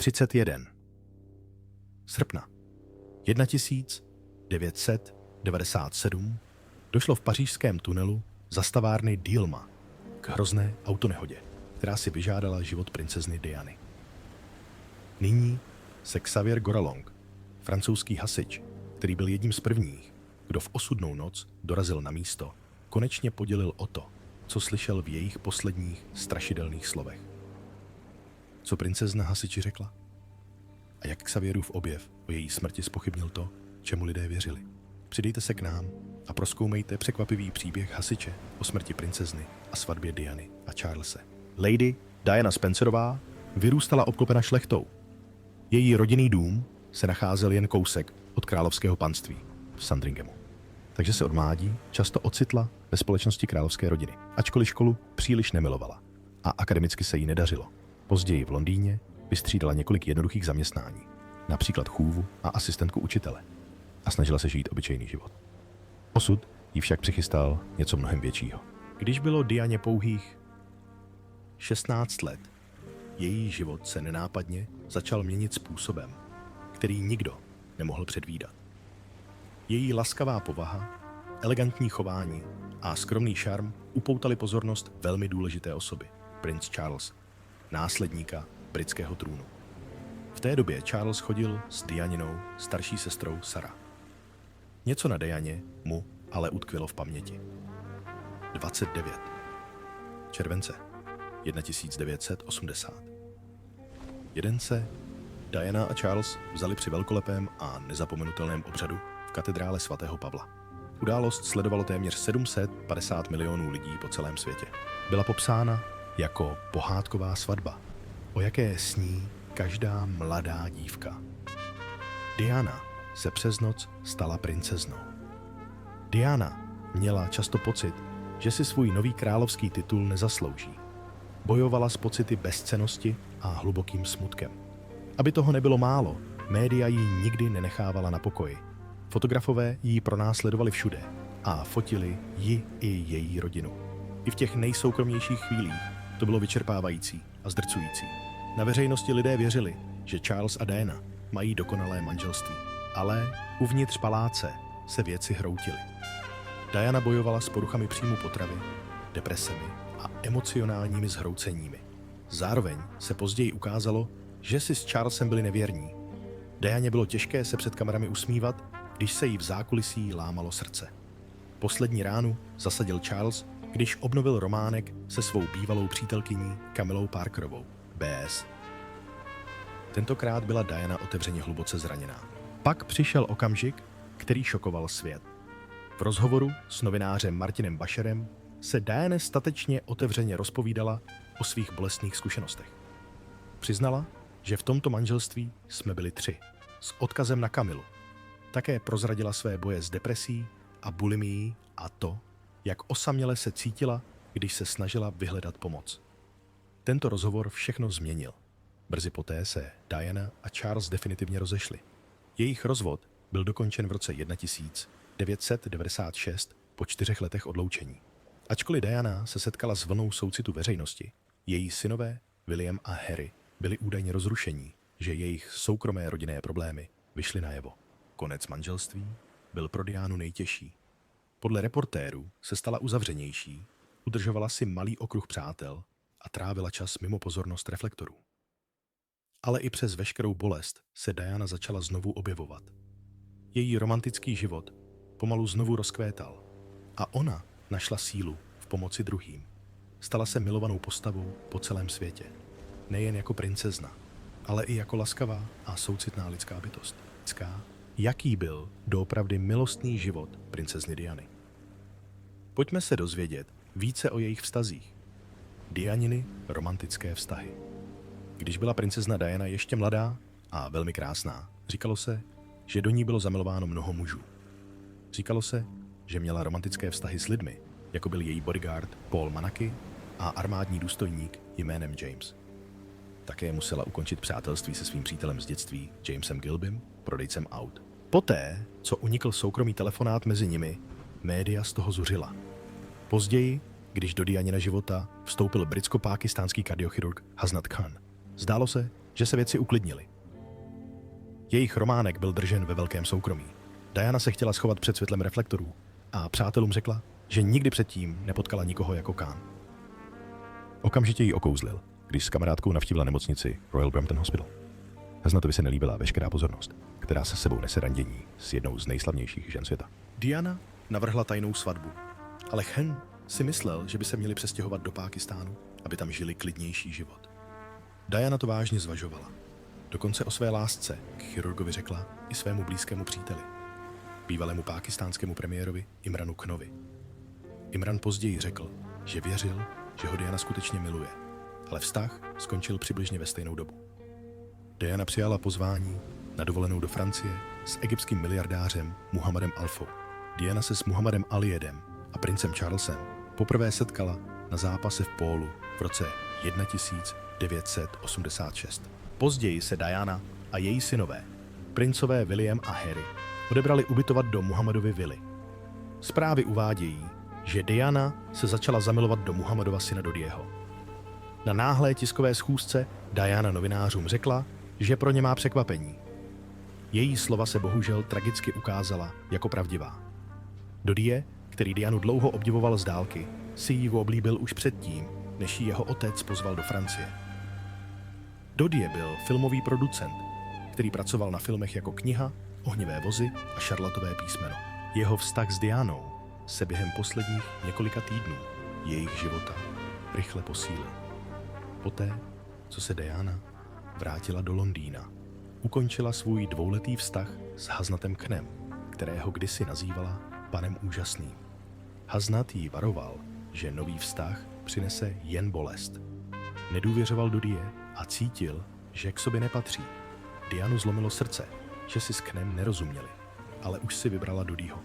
31. srpna 1997 došlo v pařížském tunelu zastavárny Dielma k hrozné autonehodě, která si vyžádala život princezny Diany. Nyní se Xavier Goralong, francouzský hasič, který byl jedním z prvních, kdo v osudnou noc dorazil na místo, konečně podělil o to, co slyšel v jejich posledních strašidelných slovech. Co princezna hasiči řekla? A jak Xavierův objev o její smrti zpochybnil to, čemu lidé věřili. Přidejte se k nám a prozkoumejte překvapivý příběh hasiče o smrti princezny a svatbě Diany a Charlese. Lady Diana Spencerová vyrůstala obklopena šlechtou. Její rodinný dům se nacházel jen kousek od královského panství v Sandringhamu. Takže se od mládí často ocitla ve společnosti královské rodiny, ačkoliv školu příliš nemilovala a akademicky se jí nedařilo. Později v Londýně vystřídala několik jednoduchých zaměstnání, například chůvu a asistentku učitele, a snažila se žít obyčejný život. Osud jí však přichystal něco mnohem většího. Když bylo Dianě pouhých 16 let, její život se nenápadně začal měnit způsobem, který nikdo nemohl předvídat. Její laskavá povaha, elegantní chování a skromný šarm upoutali pozornost velmi důležité osoby, princ Charles, následníka britského trůnu. V té době Charles chodil s Dianinou starší sestrou Sarah. Něco na Dianě mu ale utkvělo v paměti. 29. července 1980. Jeden se Diana a Charles vzali při velkolepém a nezapomenutelném obřadu v katedrále svatého Pavla. Událost sledovalo téměř 750 milionů lidí po celém světě. Byla popsána jako pohádková svatba, o jaké sní každá mladá dívka. Diana se přes noc stala princeznou. Diana měla často pocit, že si svůj nový královský titul nezaslouží. Bojovala s pocity bezcennosti a hlubokým smutkem. Aby toho nebylo málo, média ji nikdy nenechávala na pokoji. Fotografové ji pronásledovali všude a fotili ji i její rodinu. I v těch nejsoukromnějších chvílích to bylo vyčerpávající a zdrcující. Na veřejnosti lidé věřili, že Charles a Diana mají dokonalé manželství, ale uvnitř paláce se věci hroutily. Diana bojovala s poruchami příjmu potravy, depresemi a emocionálními zhrouceními. Zároveň se později ukázalo, že si s Charlesem byli nevěrní. Dianě bylo těžké se před kamerami usmívat, když se jí v zákulisí lámalo srdce. Poslední ránu zasadil Charles, když obnovil románek se svou bývalou přítelkyní Camillou Parkerovou, BS. Tentokrát byla Diana otevřeně hluboce zraněná. Pak přišel okamžik, který šokoval svět. V rozhovoru s novinářem Martinem Basherem se Diana statečně otevřeně rozpovídala o svých bolestných zkušenostech. Přiznala, že v tomto manželství jsme byli 3, s odkazem na Camillu. Také prozradila své boje s depresí a bulimií a to, jak osaměle se cítila, když se snažila vyhledat pomoc. Tento rozhovor všechno změnil. Brzy poté se Diana a Charles definitivně rozešli. Jejich rozvod byl dokončen v roce 1996 po 4 letech odloučení. Ačkoliv Diana se setkala s vlnou soucitu veřejnosti, její synové William a Harry byli údajně rozrušení, že jejich soukromé rodinné problémy vyšly najevo. Konec manželství byl pro Dianu nejtěžší. Podle reportérů se stala uzavřenější, udržovala si malý okruh přátel a trávila čas mimo pozornost reflektorů. Ale i přes veškerou bolest se Diana začala znovu objevovat. Její romantický život pomalu znovu rozkvétal a ona našla sílu v pomoci druhým. Stala se milovanou postavou po celém světě. Nejen jako princezna, ale i jako laskavá a soucitná lidská bytost. Jaký byl doopravdy milostný život princezny Diany? Pojďme se dozvědět více o jejich vztazích. Dianiny romantické vztahy. Když byla princezna Diana ještě mladá a velmi krásná, říkalo se, že do ní bylo zamilováno mnoho mužů. Říkalo se, že měla romantické vztahy s lidmi, jako byl její bodyguard Paul Manaky a armádní důstojník jménem James. Také musela ukončit přátelství se svým přítelem z dětství Jamesem Gilbym, prodejcem aut. Poté, co unikl soukromý telefonát mezi nimi, média z toho zuřila. Později, když do Dianina života vstoupil britsko-pákistánský kardiochirurg Hasnat Khan, zdálo se, že se věci uklidnily. Jejich románek byl držen ve velkém soukromí. Diana se chtěla schovat před světlem reflektorů a přátelům řekla, že nikdy předtím nepotkala nikoho jako Khan. Okamžitě ji okouzlil, když s kamarádkou navštívila nemocnici Royal Brompton Hospital. Haznatovi se nelíbila veškerá pozornost, která se sebou nese randění s jednou z nejslavnějších žen světa. Diana navrhla tajnou svatbu, ale Khan si myslel, že by se měli přestěhovat do Pákistánu, aby tam žili klidnější život. Diana to vážně zvažovala. Dokonce o své lásce k chirurgovi řekla i svému blízkému příteli, bývalému pákistánskému premiérovi Imranu Khanovi. Imran později řekl, že věřil, že ho Diana skutečně miluje, ale vztah skončil přibližně ve stejnou dobu. Diana přijala pozvání na dovolenou do Francie s egyptským miliardářem Muhammadem Alfou. Diana se s Muhammadem Alijedem a princem Charlesem poprvé setkala na zápase v pólu v roce 1986. Později se Diana a její synové, princové William a Harry, odebrali ubytovat do Muhammadovy vily. Zprávy uvádějí, že Diana se začala zamilovat do Muhammadova syna Dodiého. Na náhlé tiskové schůzce Diana novinářům řekla, že pro ně má překvapení. Její slova se bohužel tragicky ukázala jako pravdivá. Dodie, který Dianu dlouho obdivoval z dálky, si ji oblíbil už předtím, než ji jeho otec pozval do Francie. Dodie byl filmový producent, který pracoval na filmech jako Kniha, Ohnivé vozy a Šarlatové písmeno. Jeho vztah s Dianou se během posledních několika týdnů jejich života rychle posílil. Poté, co se Diana vrátila do Londýna, ukončila svůj dvouletý vztah s Haznatem Khanem, kterého kdysi nazývala panem úžasným. Haznat jí varoval, že nový vztah přinese jen bolest. Nedůvěřoval Dodie a cítil, že k sobě nepatří. Dianu zlomilo srdce, že si s Khanem nerozuměli, ale už si vybrala Dodieho.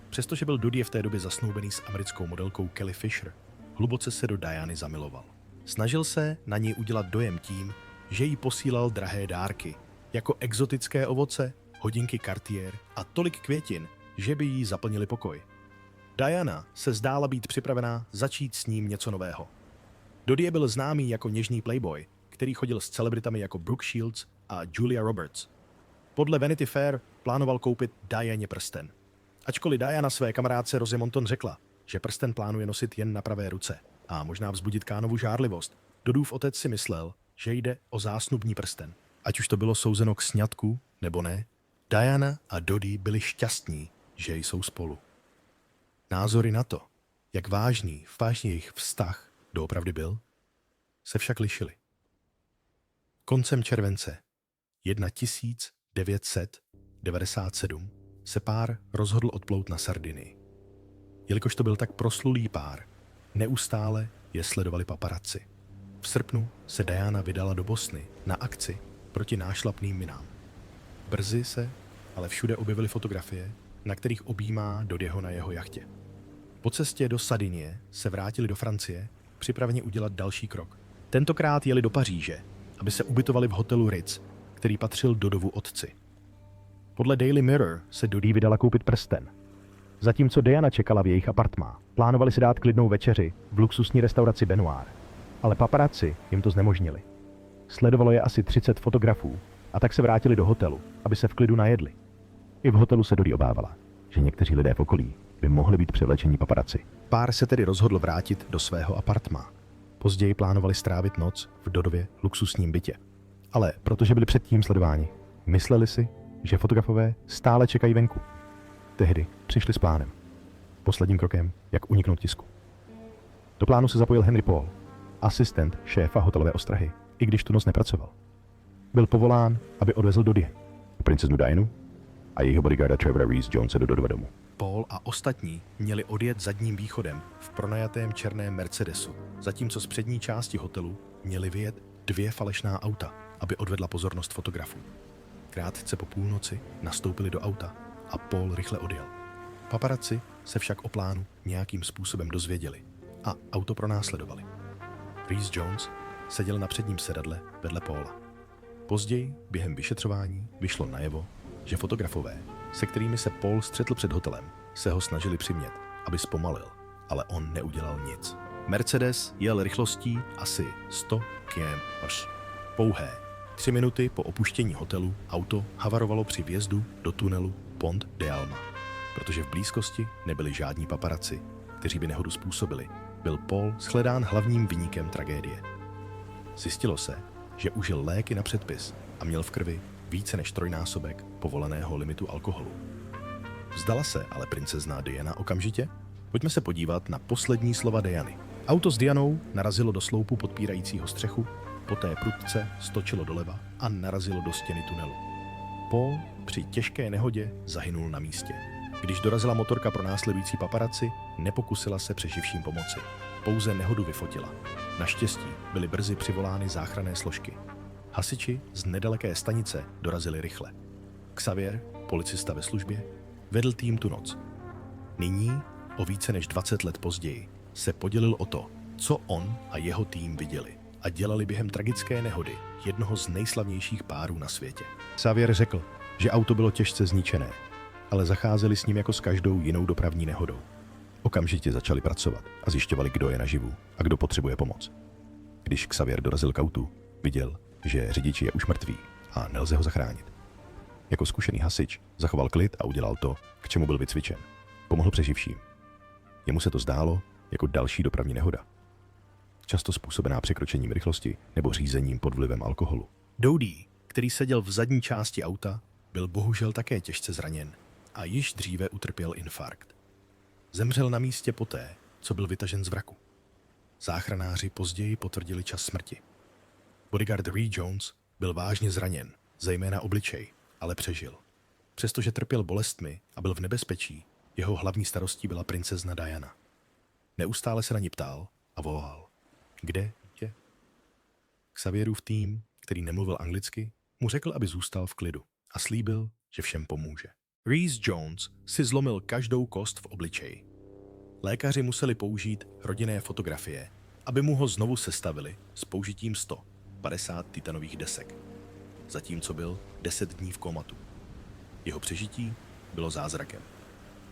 Přestože byl Dodie v té době zasnoubený s americkou modelkou Kelly Fisher, hluboce se do Diany zamiloval. Snažil se na ní udělat dojem tím, že jí posílal drahé dárky, jako exotické ovoce, hodinky Cartier a tolik květin, že by jí zaplnili pokoj. Diana se zdála být připravená začít s ním něco nového. Dodie byl známý jako něžný playboy, který chodil s celebritami jako Brooke Shields a Julia Roberts. Podle Vanity Fair plánoval koupit Dianě prsten. Ačkoliv Diana své kamarádce Rosie Monton řekla, že prsten plánuje nosit jen na pravé ruce a možná vzbudit Khanovu žárlivost, Dodův otec si myslel, že jde o zásnubní prsten. Ať už to bylo souzeno k sňatku nebo ne, Diana a Dodie byli šťastní, že jsou spolu. Názory na to, jak vážný jejich vztah doopravdy byl, se však lišily. Koncem července 1997 se pár rozhodl odplout na Sardinii. Jelikož to byl tak proslulý pár, neustále je sledovali paparazzi. V srpnu se Diana vydala do Bosny na akci proti nášlapným minám. Brzy se ale všude objevily fotografie, na kterých objímá Dodieho na jeho jachtě. Po cestě do Sardinie se vrátili do Francie, připraveni udělat další krok. Tentokrát jeli do Paříže, aby se ubytovali v hotelu Ritz, který patřil Dodovu otci. Podle Daily Mirror se Dodie vydala koupit prsten. Zatímco Diana čekala v jejich apartmá, plánovali si dát klidnou večeři v luxusní restauraci Benoir, ale paparazzi jim to znemožnili. Sledovalo je asi 30 fotografů a tak se vrátili do hotelu, aby se v klidu najedli. I v hotelu se Dodie obávala, že někteří lidé v okolí by mohli být převlečení paparazzi. Pár se tedy rozhodl vrátit do svého apartmá. Později plánovali strávit noc v Dodově luxusním bytě. Ale protože byli předtím sledováni, mysleli si, že fotografové stále čekají venku. Tehdy přišli s plánem. Posledním krokem, jak uniknout tisku. Do plánu se zapojil Henry Paul, asistent šéfa hotelové ostrahy, i když tu noc nepracoval. Byl povolán, aby odvezl Dodie, princeznu Dianu a jejího bodyguarda Trevora Rees-Jonese do Dodova domu. Paul a ostatní měli odjet zadním východem v pronajatém černém Mercedesu, zatímco z přední části hotelu měli vyjet 2 falešná auta, aby odvedla pozornost fotografů. Krátce po půlnoci nastoupili do auta a Paul rychle odjel. Paparazzi se však o plánu nějakým způsobem dozvěděli a auto pronásledovali. Rees-Jones seděl na předním sedadle vedle Paula. Později, během vyšetřování, vyšlo najevo, že fotografové, se kterými se Paul střetl před hotelem, se ho snažili přimět, aby zpomalil, ale on neudělal nic. Mercedes jel rychlostí asi 100 km/h. Pouhé 3 minuty po opuštění hotelu auto havarovalo při vjezdu do tunelu Pont de Alma. Protože v blízkosti nebyli žádní paparaci, kteří by nehodu způsobili, byl Paul shledán hlavním viníkem tragédie. Zjistilo se, že užil léky na předpis a měl v krvi více než 3násobek povoleného limitu alkoholu. Vzdala se ale princezna Diana okamžitě? Pojďme se podívat na poslední slova Diany. Auto s Dianou narazilo do sloupu podpírajícího střechu, poté prudce stočilo doleva a narazilo do stěny tunelu. Paul při těžké nehodě zahynul na místě. Když dorazila motorka pro následující paparaci, nepokusila se přeživším pomoci. Pouze nehodu vyfotila. Naštěstí byly brzy přivolány záchranné složky. Hasiči z nedaleké stanice dorazili rychle. Xavier, policista ve službě, vedl tým tu noc. Nyní, o více než 20 let později, se podělil o to, co on a jeho tým viděli a dělali během tragické nehody jednoho z nejslavnějších párů na světě. Xavier řekl, že auto bylo těžce zničené, ale zacházeli s ním jako s každou jinou dopravní nehodou. Okamžitě začali pracovat a zjišťovali, kdo je naživu a kdo potřebuje pomoc. Když Xavier dorazil k autu, viděl, že řidič je už mrtvý a nelze ho zachránit. Jako zkušený hasič zachoval klid a udělal to, k čemu byl vycvičen. Pomohl přeživším. Jemu se to zdálo jako další dopravní nehoda. Často způsobená překročením rychlosti nebo řízením pod vlivem alkoholu. Dodie, který seděl v zadní části auta, byl bohužel také těžce zraněn a již dříve utrpěl infarkt. Zemřel na místě poté, co byl vytažen z vraku. Záchranáři později potvrdili čas smrti. Bodyguard Rhys Jones byl vážně zraněn, zejména obličej, ale přežil. Přestože trpěl bolestmi a byl v nebezpečí, jeho hlavní starostí byla princezna Diana. Neustále se na ní ptal a volal. Kde je? Xavierův tým, který nemluvil anglicky, mu řekl, aby zůstal v klidu a slíbil, že všem pomůže. Rhys Jones si zlomil každou kost v obličeji. Lékaři museli použít rodinné fotografie, aby mu ho znovu sestavili s použitím 150 titanových desek, zatímco byl 10 dní v komatu. Jeho přežití bylo zázrakem.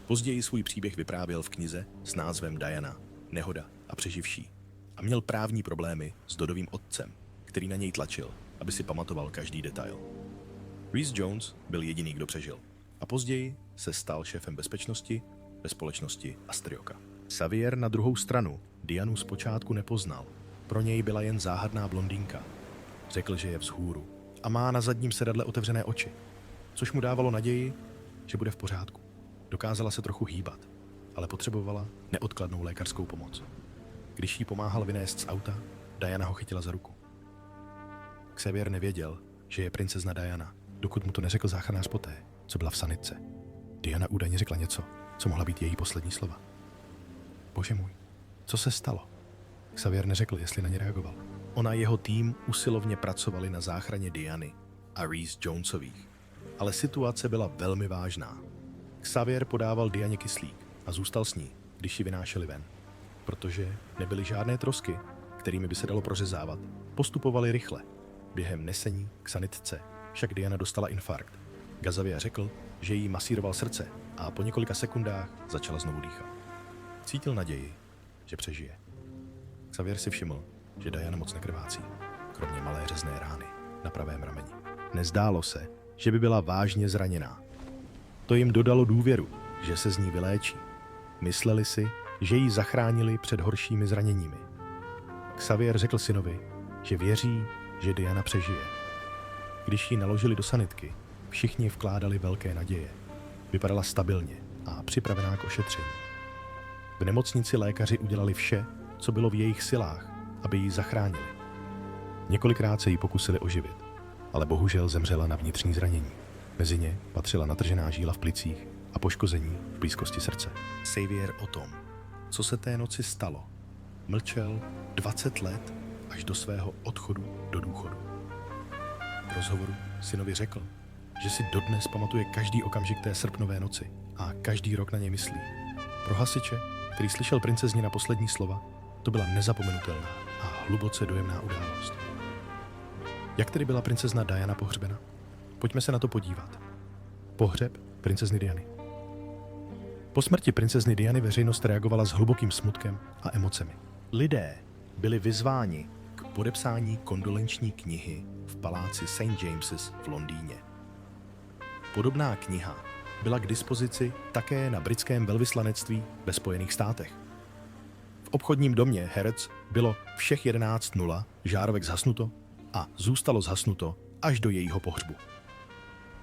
Později svůj příběh vyprávěl v knize s názvem Diana, nehoda a přeživší a měl právní problémy s Dodovým otcem, který na něj tlačil, aby si pamatoval každý detail. Rhys Jones byl jediný, kdo přežil a později se stal šéfem bezpečnosti ve společnosti Astrioka. Xavier na druhou stranu Dianu zpočátku nepoznal. Pro něj byla jen záhadná blondýnka. Řekl, že je vzhůru a má na zadním sedadle otevřené oči, což mu dávalo naději, že bude v pořádku. Dokázala se trochu hýbat, ale potřebovala neodkladnou lékařskou pomoc. Když jí pomáhal vynést z auta, Diana ho chytila za ruku. Xavier nevěděl, že je princezna Diana, dokud mu to neřekl záchranář poté, co byla v sanitce. Diana údajně řekla něco, co mohla být její poslední slova. Bože můj, co se stalo? Xavier neřekl, jestli na ně reagoval. On a jeho tým usilovně pracovali na záchraně Diany a Rhys Jonesových, ale situace byla velmi vážná. Xavier podával Dianě kyslík a zůstal s ní, když ji vynášeli ven. Protože nebyly žádné trosky, kterými by se dalo prořezávat, postupovali rychle. Během nesení k sanitce však Diana dostala infarkt. Xavier řekl, že jí masíroval srdce a po několika sekundách začala znovu dýchat. Cítil naději, že přežije. Xavier si všiml, že Diana moc nekrvácí, kromě malé řezné rány na pravém rameni. Nezdálo se, že by byla vážně zraněná. To jim dodalo důvěru, že se z ní vyléčí. Mysleli si, že ji zachránili před horšími zraněními. Xavier řekl synovi, že věří, že Diana přežije. Když ji naložili do sanitky, všichni vkládali velké naděje. Vypadala stabilně a připravená k ošetření. V nemocnici lékaři udělali vše, co bylo v jejich silách, aby ji zachránili. Několikrát se ji pokusili oživit, ale bohužel zemřela na vnitřní zranění. Mezi ně patřila natržená žíla v plicích a poškození v blízkosti srdce. Xavier o tom, co se té noci stalo, mlčel 20 let až do svého odchodu do důchodu. V rozhovoru synovi řekl, že si dodnes pamatuje každý okamžik té srpnové noci a každý rok na ně myslí. Pro hasiče, který slyšel princezně na poslední slova, to byla nezapomenutelná a hluboce dojemná událost. Jak tedy byla princezna Diana pohřbena? Pojďme se na to podívat. Pohřeb princezny Diany. Po smrti princezny Diany veřejnost reagovala s hlubokým smutkem a emocemi. Lidé byli vyzváni k podepsání kondolenční knihy v paláci St. James's v Londýně. Podobná kniha byla k dispozici také na britském velvyslanectví ve Spojených státech. V obchodním domě Harrods bylo všech 11:00 žárovek zhasnuto a zůstalo zhasnuto až do jejího pohřbu.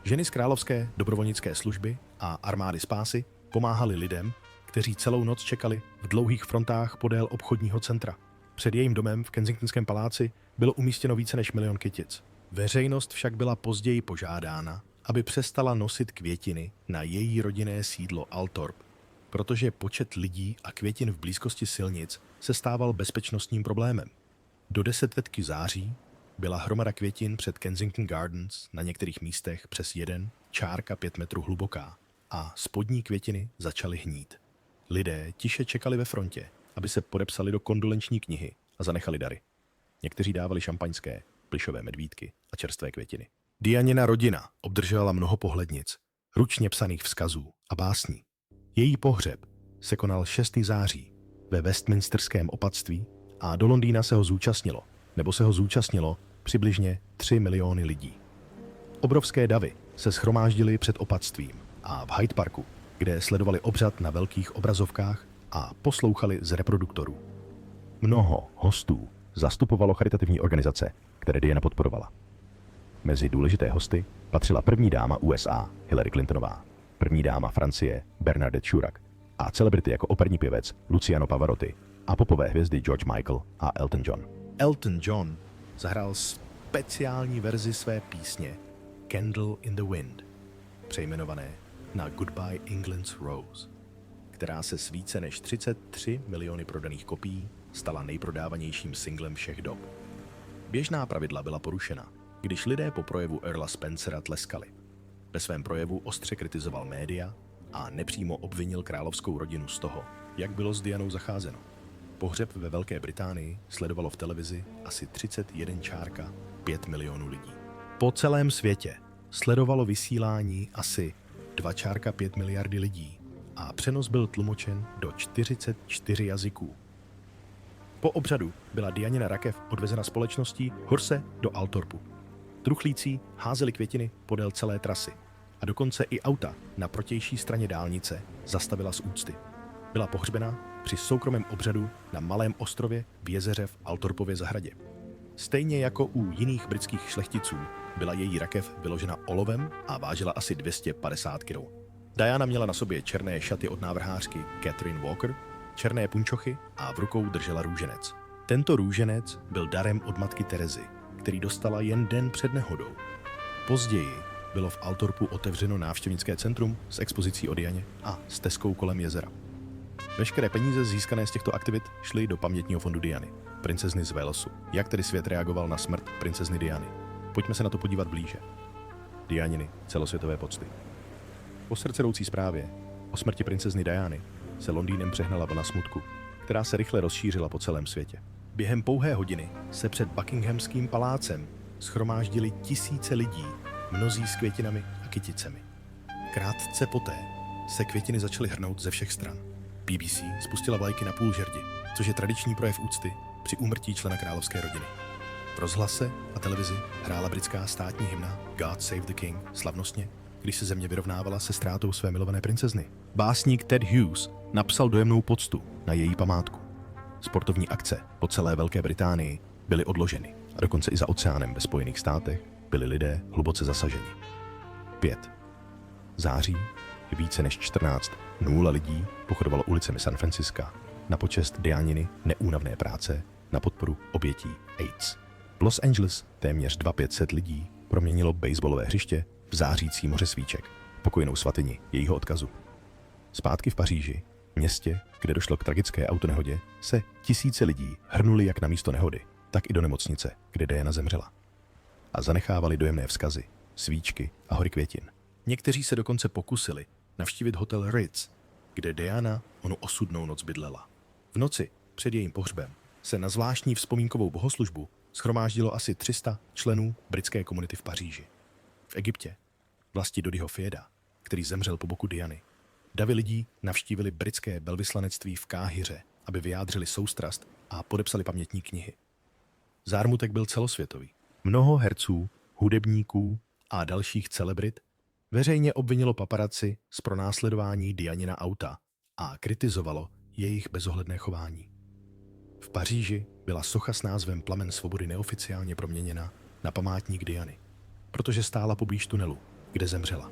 Ženy z královské dobrovolnické služby a armády spásy pomáhaly lidem, kteří celou noc čekali v dlouhých frontách podél obchodního centra. Před jejím domem v Kensingtonském paláci bylo umístěno více než 1 milion kytic. Veřejnost však byla později požádána, aby přestala nosit květiny na její rodinné sídlo Althorp, protože počet lidí a květin v blízkosti silnic se stával bezpečnostním problémem. Do 10 září byla hromada květin před Kensington Gardens na některých místech přes 1,5 metru hluboká a spodní květiny začaly hnít. Lidé tiše čekali ve frontě, aby se podepsali do kondolenční knihy a zanechali dary. Někteří dávali šampaňské, plyšové medvídky a čerstvé květiny. Dianina rodina obdržela mnoho pohlednic, ručně psaných vzkazů a básní. Její pohřeb se konal 6. září ve Westminsterském opatství a do Londýna se ho zúčastnilo přibližně 3 miliony lidí. Obrovské davy se shromáždily před opatstvím a v Hyde Parku, kde sledovali obřad na velkých obrazovkách a poslouchali z reproduktorů. Mnoho hostů zastupovalo charitativní organizace, které Diana podporovala. Mezi důležité hosty patřila první dáma USA Hillary Clintonová, první dáma Francie Bernadette Chirac a celebrity jako operní pěvec Luciano Pavarotti a popové hvězdy George Michael a Elton John. Elton John zahrál speciální verzi své písně Candle in the Wind, přejmenované na Goodbye England's Rose, která se s více než 33 miliony prodaných kopií stala nejprodávanějším singlem všech dob. Běžná pravidla byla porušena, když lidé po projevu Earla Spencera tleskali. Ve svém projevu ostře kritizoval média a nepřímo obvinil královskou rodinu z toho, jak bylo s Dianou zacházeno. Pohřeb ve Velké Británii sledovalo v televizi asi 31,5 milionů lidí. Po celém světě sledovalo vysílání asi 2,5 miliardy lidí a přenos byl tlumočen do 44 jazyků. Po obřadu byla Dianina rakev odvezena společností Horse do Althorpu. Truchlící házeli květiny podél celé trasy a dokonce i auta na protější straně dálnice zastavila z úcty. Byla pohřbena při soukromém obřadu na malém ostrově v jezeře v Althorpově zahradě. Stejně jako u jiných britských šlechticů byla její rakev vyložena olovem a vážila asi 250 kg. Diana měla na sobě černé šaty od návrhářky Catherine Walker, černé punčochy a v rukou držela růženec. Tento růženec byl darem od matky Terezy, který dostala jen den před nehodou. Později bylo v Althorpu otevřeno návštěvnické centrum s expozicí o Dianě a stezkou kolem jezera. Veškeré peníze získané z těchto aktivit šly do pamětního fondu Diany, princezny z Walesu. Jak tedy svět reagoval na smrt princezny Diany? Pojďme se na to podívat blíže. Dianiny celosvětové pocty. Po srdceroucí zprávě o smrti princezny Diany se Londýnem přehnala vlna smutku, která se rychle rozšířila po celém světě. Během pouhé hodiny se před Buckinghamským palácem shromáždili tisíce lidí, mnozí s květinami a kyticemi. Krátce poté se květiny začaly hrnout ze všech stran. BBC spustila vlajky na půl žerdi, což je tradiční projev úcty při úmrtí člena královské rodiny. V rozhlase a televizi hrála britská státní hymna God Save the King slavnostně, když se země vyrovnávala se ztrátou své milované princezny. Básník Ted Hughes napsal dojemnou poctu na její památku. Sportovní akce po celé Velké Británii byly odloženy a dokonce i za oceánem ve Spojených státech byli lidé hluboce zasaženi. 5. září více než 14,000 lidí pochodovalo ulicemi San Francisca na počest Dianiny neúnavné práce na podporu obětí AIDS. V Los Angeles téměř 2500 lidí proměnilo baseballové hřiště v zářící moře svíček, pokojnou svatyni jejího odkazu. Zpátky v Paříži, městě, kde došlo k tragické autonehodě, se tisíce lidí hrnuli jak na místo nehody, tak i do nemocnice, kde Diana zemřela. A zanechávali dojemné vzkazy, svíčky a hory květin. Někteří se dokonce pokusili navštívit hotel Ritz, kde Diana onu osudnou noc bydlela. V noci před jejím pohřbem se na zvláštní vzpomínkovou bohoslužbu shromáždilo asi 300 členů britské komunity v Paříži. V Egyptě, vlasti Dodiho Fieda, který zemřel po boku Diany, davy lidí navštívili britské velvyslanectví v Káhiře, aby vyjádřili soustrast a podepsali pamětní knihy. Zármutek byl celosvětový. Mnoho herců, hudebníků a dalších celebrit veřejně obvinilo paparazzi z pronásledování Dianina auta a kritizovalo jejich bezohledné chování. V Paříži byla socha s názvem Plamen svobody neoficiálně proměněna na památník Diany, protože stála poblíž tunelu, kde zemřela.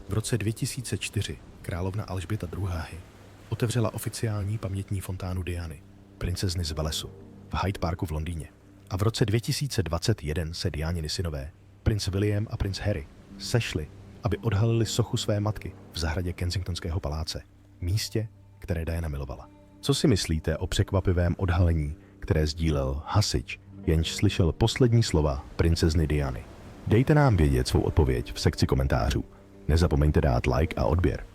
V roce 2004 královna Alžběta II. Otevřela oficiální pamětní fontánu Diany, princezny z Walesu, v Hyde Parku v Londýně. A v roce 2021 se Dianiny synové, princ William a princ Harry, sešli, aby odhalili sochu své matky v zahradě Kensingtonského paláce, místě, které Diana milovala. Co si myslíte o překvapivém odhalení, které sdílel hasič, jenž slyšel poslední slova princezny Diany? Dejte nám vědět svou odpověď v sekci komentářů. Nezapomeňte dát like a odběr.